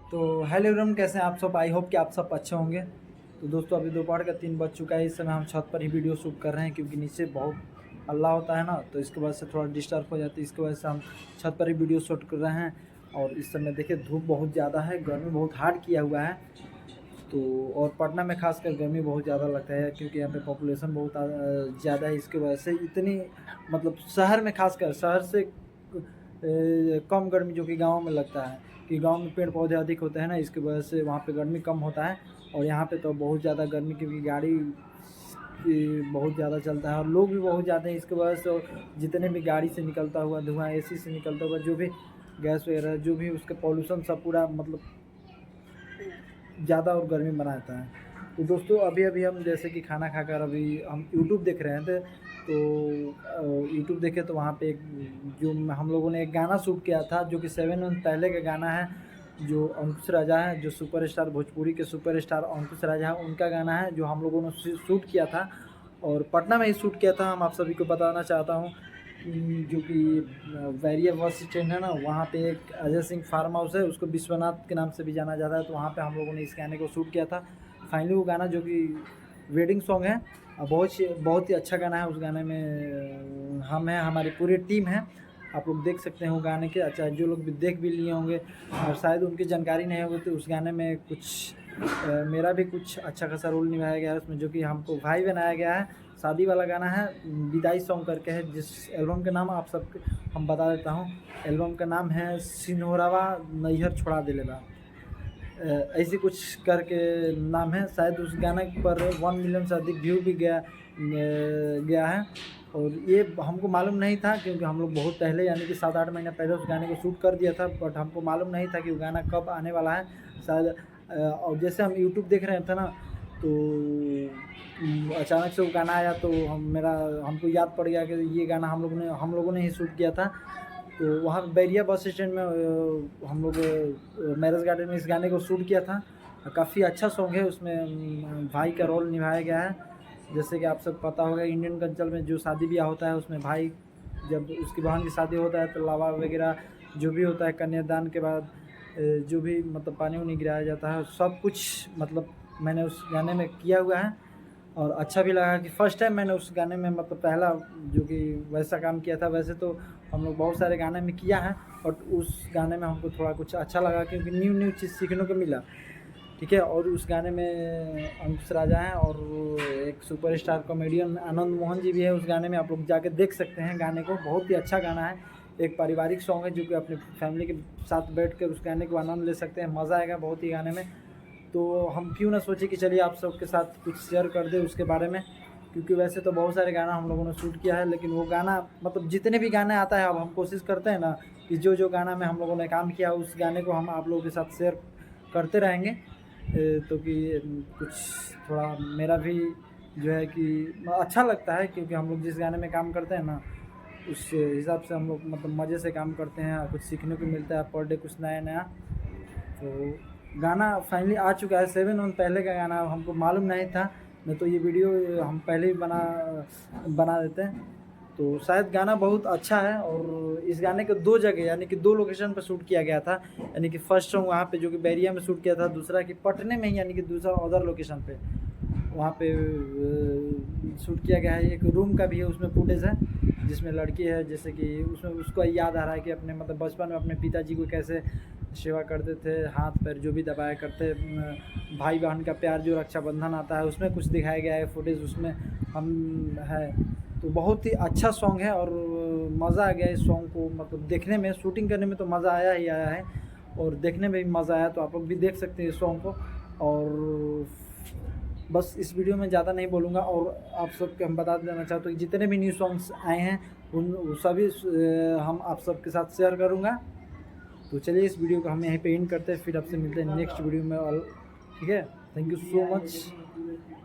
तो hello everyone, कैसे हैं आप सब। आई होप कि आप सब अच्छे होंगे। तो दोस्तों अभी दोपहर का 3 बज चुका है। इस समय हम छत पर ही वीडियो शूट कर रहे हैं क्योंकि नीचे बहुत हल्ला होता है ना, तो इसके वजह से थोड़ा डिस्टर्ब हो जाती है। इसकी वजह से हम छत पर ही वीडियो शूट कर रहे हैं। और इस समय देखिए धूप बहुत ज़्यादा है, गर्मी बहुत हार्ड किया हुआ है। तो और पटना में खासकर गर्मी बहुत ज़्यादा लगता है क्योंकि यहाँ पे पॉपुलेशन बहुत ज़्यादा है। इसकी वजह से इतनी मतलब शहर में, खासकर शहर से कम गर्मी जो कि गांव में लगता है कि गांव में पेड़ पौधे अधिक होते हैं ना, इसकी वजह से वहाँ पे गर्मी कम होता है। और यहाँ पे तो बहुत ज़्यादा गर्मी क्योंकि गाड़ी बहुत ज़्यादा चलता है और लोग भी बहुत ज़्यादा हैं। इसकी वजह से जितने भी गाड़ी से निकलता हुआ धुआं, एसी से निकलता हुआ जो भी गैस वगैरह, जो भी उसके पॉल्यूशन सब पूरा मतलब ज़्यादा और गर्मी बनाता है। तो दोस्तों अभी अभी हम जैसे कि खाना खाकर अभी हम यूट्यूब देख रहे थे। तो यूट्यूब देखे तो वहाँ पे एक जो हम लोगों ने एक गाना शूट किया था जो कि 7 मंथ पहले का गाना है। जो अंकुश राजा है, जो सुपरस्टार भोजपुरी के सुपरस्टार अंकुश राजा है, उनका गाना है जो हम लोगों ने शूट किया था और पटना में ही शूट किया था। हम आप सभी को बताना चाहता हूँ जो कि वैरिया बस स्टैंड है ना, वहाँ पे एक अजय सिंह फार्म हाउस है, उसको विश्वनाथ के नाम से भी जाना जाता है। तो वहाँ पे हम लोगों ने इस गाने को शूट किया था। फाइनली वो गाना जो कि वेडिंग सॉन्ग है, बहुत ही अच्छा गाना है। उस गाने में हम हैं, हमारी पूरी टीम है। आप लोग देख सकते हैं वो गाने के। अच्छा, जो लोग भी देख भी लिए होंगे और शायद उनकी जानकारी नहीं होगी, तो उस गाने में कुछ मेरा भी कुछ अच्छा खासा रोल निभाया गया है उसमें, जो कि हमको भाई बनाया गया है। शादी वाला गाना है, विदाई सॉन्ग करके है, जिस एल्बम का नाम आप सब हम बता देता हूँ। एल्बम का नाम है सिन्होरावा नैहर छोड़ा दिलेबा, ऐसे कुछ करके नाम है। शायद उस गाने पर 1 मिलियन से अधिक व्यू भी गया है। और ये हमको मालूम नहीं था क्योंकि हम लोग बहुत पहले यानी कि 7-8 महीने पहले उस गाने को शूट कर दिया था, बट हमको मालूम नहीं था कि वो गाना कब आने वाला है शायद। और जैसे हम यूट्यूब देख रहे थे ना, तो अचानक से वो गाना आया तो हमको याद पड़ गया कि ये गाना हम लोगों ने ही शूट किया था। तो वहाँ बैरिया बस स्टैंड में हम लोग मैरिज गार्डन में इस गाने को शूट किया था। काफ़ी अच्छा सॉन्ग है, उसमें भाई का रोल निभाया गया है। जैसे कि आप सब पता होगा, इंडियन कल्चर में जो शादी ब्याह होता है उसमें भाई जब उसकी बहन की शादी होता है तो लावा वगैरह जो भी होता है, कन्यादान के बाद जो भी मतलब पानी उनी गिराया जाता है, सब कुछ मतलब मैंने उस गाने में किया हुआ है। और अच्छा भी लगा कि फ़र्स्ट टाइम मैंने उस गाने में मतलब पहला जो कि वैसा काम किया था। वैसे तो हम लोग बहुत सारे गाने में किया है, बट उस गाने में हमको थोड़ा कुछ अच्छा लगा क्योंकि न्यू चीज़ सीखने को मिला। ठीक है, और उस गाने में अंकुश राजा हैं और एक सुपरस्टार कॉमेडियन आनंद मोहन जी भी है उस गाने में। आप लोग जाके देख सकते हैं गाने को, बहुत ही अच्छा गाना है। एक पारिवारिक सॉन्ग है जो कि अपने फैमिली के साथ बैठ कर उस गाने को आनंद ले सकते हैं, मज़ा आएगा बहुत ही गाने में। तो हम क्यों ना सोचे कि चलिए आप सबके साथ कुछ शेयर कर दें उसके बारे में, क्योंकि वैसे तो बहुत सारे गाना हम लोगों ने शूट किया है, लेकिन वो गाना मतलब जितने भी गाने आता है अब हम कोशिश करते हैं ना कि जो गाना में हम लोगों ने काम किया उस गाने को हम आप लोगों के साथ शेयर करते रहेंगे। तो कि कुछ थोड़ा मेरा भी जो है कि अच्छा लगता है क्योंकि हम लोग जिस गाने में काम करते हैं ना, उस हिसाब से हम लोग मतलब मज़े से काम करते हैं, कुछ सीखने को मिलता है पर डे कुछ नया नया। तो गाना फाइनली आ चुका है। 7 मंथ पहले का गाना, हमको मालूम नहीं था, नहीं तो ये वीडियो हम पहले ही बना देते हैं। तो शायद गाना बहुत अच्छा है। और इस गाने को 2 जगह यानी कि 2 लोकेशन पर शूट किया गया था। यानी कि फर्स्ट सॉन्ग वहाँ पे जो कि बैरिया में शूट किया था, दूसरा कि पटने में ही यानी कि दूसरा अदर लोकेशन पे वहाँ पे शूट किया गया है। एक रूम का भी है उसमें फुटेज है जिसमें लड़की है, जैसे कि उसमें उसको याद आ रहा है कि अपने मतलब बचपन में अपने पिताजी को कैसे सेवा करते थे, हाथ पैर जो भी दबाया करते, भाई बहन का प्यार जो रक्षाबंधन आता है उसमें कुछ दिखाया गया है फुटेज उसमें हम है। तो बहुत ही अच्छा सॉन्ग है और मज़ा आ गया इस सॉन्ग को मतलब देखने में, शूटिंग करने में तो मज़ा आया ही आया है और देखने में भी मज़ा आया। तो आप लोग भी देख सकते हैं इस सॉन्ग को। और बस इस वीडियो में ज़्यादा नहीं बोलूँगा और आप सबको हम बता देना चाहते हैं कि जितने भी न्यू सॉन्ग्स आए हैं उन सभी हम आप सबके साथ शेयर करूँगा। तो चलिए इस वीडियो को हम यहीं पे एंड करते हैं, फिर आपसे मिलते हैं नेक्स्ट वीडियो में। और ठीक है, थैंक यू सो मच।